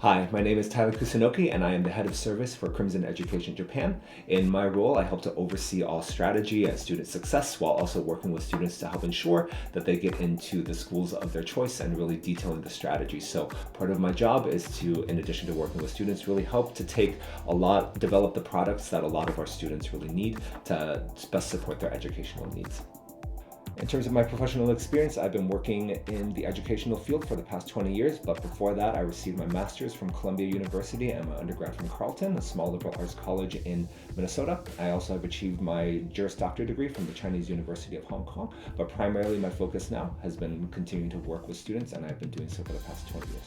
Hi, my name is Tyler Kusunoki, and I am the head of service for Crimson Education Japan. In my role, I help to oversee all strategy and student success while also working with students to help ensure that they get into the schools of their choice and really detailing the strategy. So part of my job is to, in addition to working with students, really help to develop the products that a lot of our students really need to best support their educational needs. In terms of my professional experience, I've been working in the educational field for the past 20 years, but before that, I received my master's from Columbia University and my undergrad from Carleton, a small liberal arts college in Minnesota. I also have achieved my Juris Doctor degree from the Chinese University of Hong Kong, but primarily my focus now has been continuing to work with students, and I've been doing so for the past 20 years.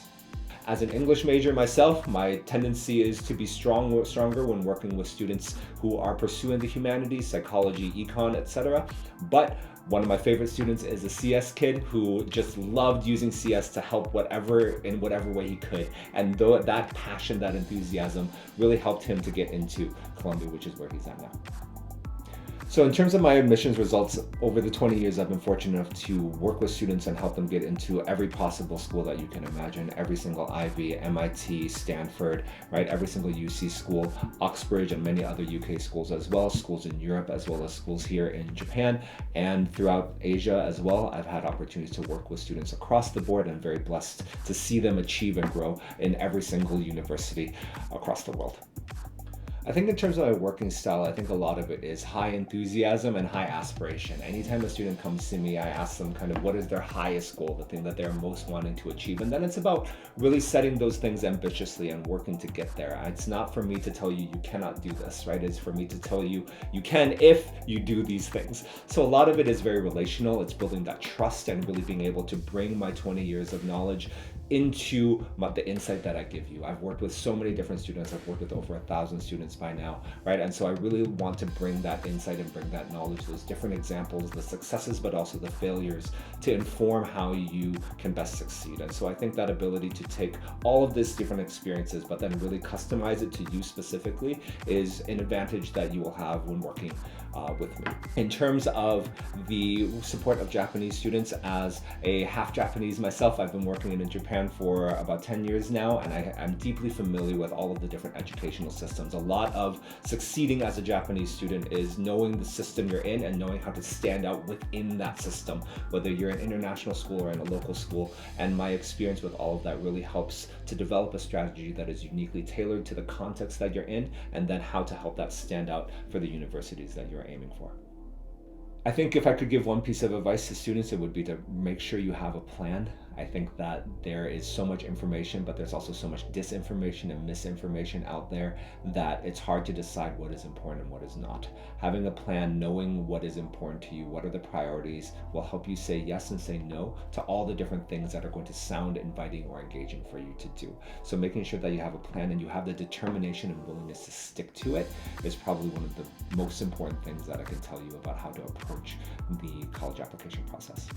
As an English major myself, my tendency is to be stronger when working with students who are pursuing the humanities, psychology, econ, etc. But one of my favorite students is a CS kid who just loved using CS to help in whatever way he could. And though that passion, that enthusiasm really helped him to get into Columbia, which is where he's at now. So in terms of my admissions results, over the 20 years, I've been fortunate enough to work with students and help them get into every possible school that you can imagine, every single Ivy, MIT, Stanford, right? Every single UC school, Oxbridge, and many other UK schools as well, schools in Europe, as well as schools here in Japan, and throughout Asia as well. I've had opportunities to work with students across the board, and very blessed to see them achieve and grow in every single university across the world. I think in terms of my working style, I think a lot of it is high enthusiasm and high aspiration. Anytime a student comes to me, I ask them kind of what is their highest goal, the thing that they're most wanting to achieve. And then it's about really setting those things ambitiously and working to get there. It's not for me to tell you, you cannot do this, right? It's for me to tell you, you can if you do these things. So a lot of it is very relational. It's building that trust and really being able to bring my 20 years of knowledge into the insight that I give you. I've worked with so many different students. I've worked with over 1,000 students by now, right? And so I really want to bring that insight and bring that knowledge, those different examples, the successes, but also the failures, to inform how you can best succeed. And so I think that ability to take all of these different experiences, but then really customize it to you specifically, is an advantage that you will have when working with me. In terms of the support of Japanese students, as a half Japanese myself, I've been working in Japan for about 10 years now, and I'm deeply familiar with all of the different educational systems. A lot of succeeding as a Japanese student is knowing the system you're in and knowing how to stand out within that system, whether you're in an international school or in a local school. And my experience with all of that really helps to develop a strategy that is uniquely tailored to the context that you're in, and then how to help that stand out for the universities that you're aiming for. I think if I could give one piece of advice to students, it would be to make sure you have a plan. I think that there is so much information, but there's also so much disinformation and misinformation out there that it's hard to decide what is important and what is not. Having a plan, knowing what is important to you, what are the priorities, will help you say yes and say no to all the different things that are going to sound inviting or engaging for you to do. So making sure that you have a plan and you have the determination and willingness to stick to it is probably one of the most important things that I can tell you about how to approach the college application process.